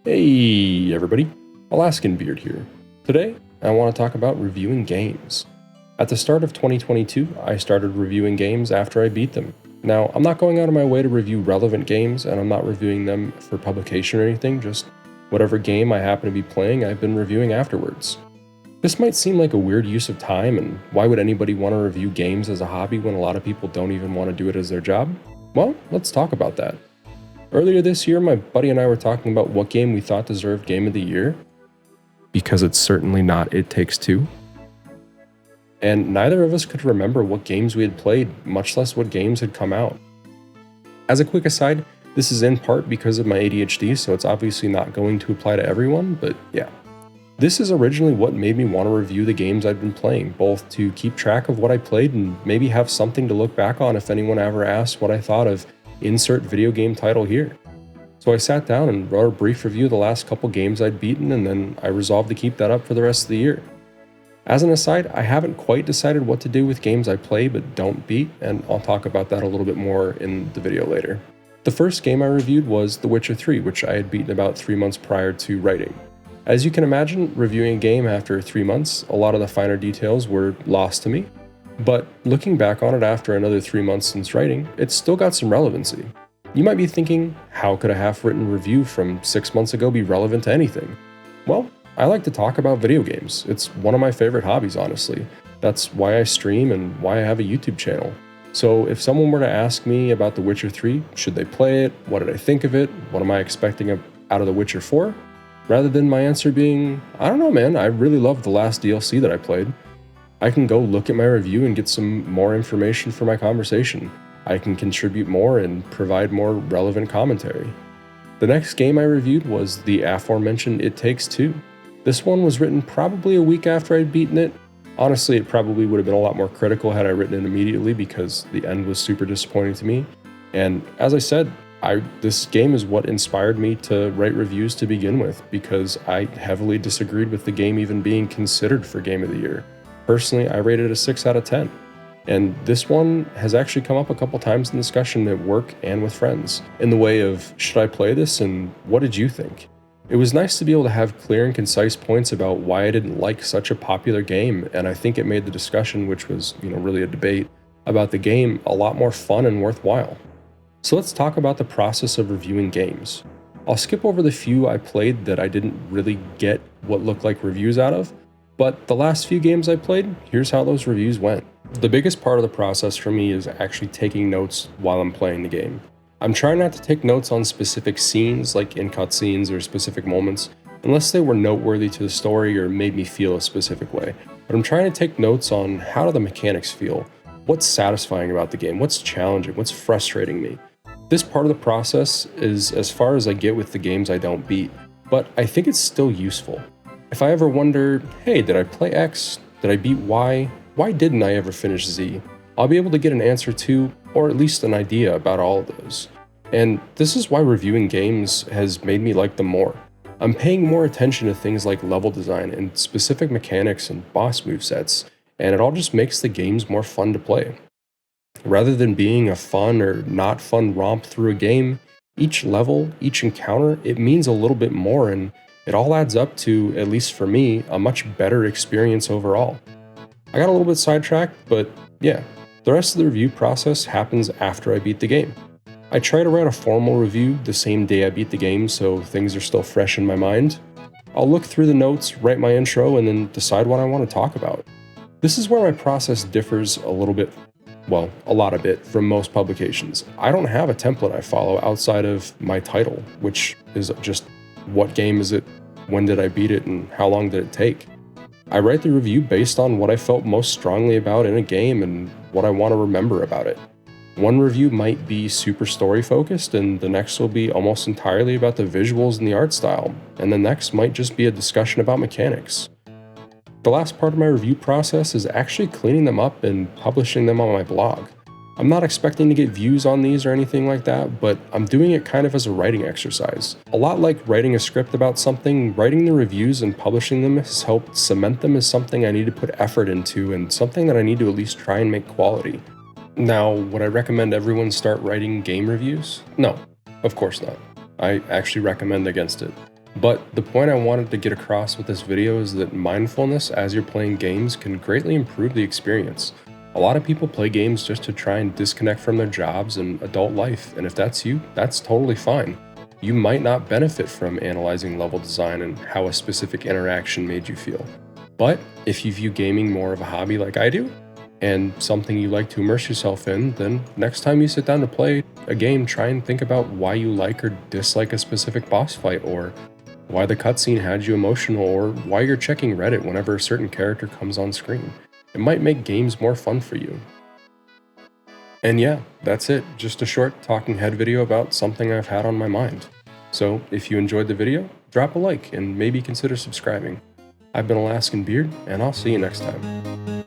Hey everybody, Alaskan Beard here. Today, I want to talk about reviewing games. At the start of 2022, I started reviewing games after I beat them. Now, I'm not going out of my way to review relevant games, and I'm not reviewing them for publication or anything, just whatever game I happen to be playing, I've been reviewing afterwards. This might seem like a weird use of time, and why would anybody want to review games as a hobby when a lot of people don't even want to do it as their job? Well, let's talk about that. Earlier this year, my buddy and I were talking about what game we thought deserved Game of the Year, because it's certainly not It Takes Two. And neither of us could remember what games we had played, much less what games had come out. As a quick aside, this is in part because of my ADHD, so it's obviously not going to apply to everyone, but yeah. This is originally what made me want to review the games I'd been playing, both to keep track of what I played and maybe have something to look back on if anyone ever asks what I thought of insert video game title here. So I sat down and wrote a brief review of the last couple games I'd beaten, and then I resolved to keep that up for the rest of the year. As an aside, I haven't quite decided what to do with games I play but don't beat, and I'll talk about that a little bit more in the video later. The first game I reviewed was The Witcher 3, which I had beaten about 3 months prior to writing. As you can imagine, reviewing a game after 3 months, a lot of the finer details were lost to me. But looking back on it after another 3 months since writing, it's still got some relevancy. You might be thinking, how could a half-written review from 6 months ago be relevant to anything? Well, I like to talk about video games. It's one of my favorite hobbies, honestly. That's why I stream and why I have a YouTube channel. So if someone were to ask me about The Witcher 3, should they play it? What did I think of it? What am I expecting out of The Witcher 4? Rather than my answer being, I don't know man, I really loved the last DLC that I played. I can go look at my review and get some more information for my conversation. I can contribute more and provide more relevant commentary. The next game I reviewed was the aforementioned It Takes Two. This one was written probably a week after I'd beaten it. Honestly, it probably would have been a lot more critical had I written it immediately because the end was super disappointing to me. And as I said, this game is what inspired me to write reviews to begin with because I heavily disagreed with the game even being considered for Game of the Year. Personally, I rated it a 6 out of 10. And this one has actually come up a couple times in discussion at work and with friends, in the way of, should I play this and what did you think? It was nice to be able to have clear and concise points about why I didn't like such a popular game, and I think it made the discussion, which was, really a debate about the game, a lot more fun and worthwhile. So let's talk about the process of reviewing games. I'll skip over the few I played that I didn't really get what looked like reviews out of, but the last few games I played, here's how those reviews went. The biggest part of the process for me is actually taking notes while I'm playing the game. I'm trying not to take notes on specific scenes, like in cutscenes or specific moments, unless they were noteworthy to the story or made me feel a specific way. But I'm trying to take notes on how do the mechanics feel, what's satisfying about the game, what's challenging, what's frustrating me. This part of the process is as far as I get with the games I don't beat, but I think it's still useful. If I ever wonder, hey, did I play X? Did I beat Y? Why didn't I ever finish Z? I'll be able to get an answer to, or at least an idea about all of those. And this is why reviewing games has made me like them more. I'm paying more attention to things like level design and specific mechanics and boss movesets, and it all just makes the games more fun to play. Rather than being a fun or not fun romp through a game, each level, each encounter, it means a little bit more, and it all adds up to, at least for me, a much better experience overall. I got a little bit sidetracked, but yeah, the rest of the review process happens after I beat the game. I try to write a formal review the same day I beat the game so things are still fresh in my mind. I'll look through the notes, write my intro, and then decide what I want to talk about. This is where my process differs a lot of it from most publications. I don't have a template I follow outside of my title, which is just what game is it, when did I beat it, and how long did it take. I write the review based on what I felt most strongly about in a game and what I want to remember about it. One review might be super story focused, and the next will be almost entirely about the visuals and the art style, and the next might just be a discussion about mechanics. The last part of my review process is actually cleaning them up and publishing them on my blog. I'm not expecting to get views on these or anything like that, but I'm doing it kind of as a writing exercise. A lot like writing a script about something, writing the reviews and publishing them has helped cement them as something I need to put effort into and something that I need to at least try and make quality. Now, would I recommend everyone start writing game reviews? No, of course not. I actually recommend against it. But the point I wanted to get across with this video is that mindfulness as you're playing games can greatly improve the experience. A lot of people play games just to try and disconnect from their jobs and adult life, and if that's you, that's totally fine. You might not benefit from analyzing level design and how a specific interaction made you feel. But if you view gaming more of a hobby like I do, and something you like to immerse yourself in, then next time you sit down to play a game, try and think about why you like or dislike a specific boss fight, or why the cutscene had you emotional, or why you're checking Reddit whenever a certain character comes on screen. It might make games more fun for you. And yeah, that's it. Just a short talking head video about something I've had on my mind. So if you enjoyed the video, drop a like and maybe consider subscribing. I've been Alaskan Beard, and I'll see you next time.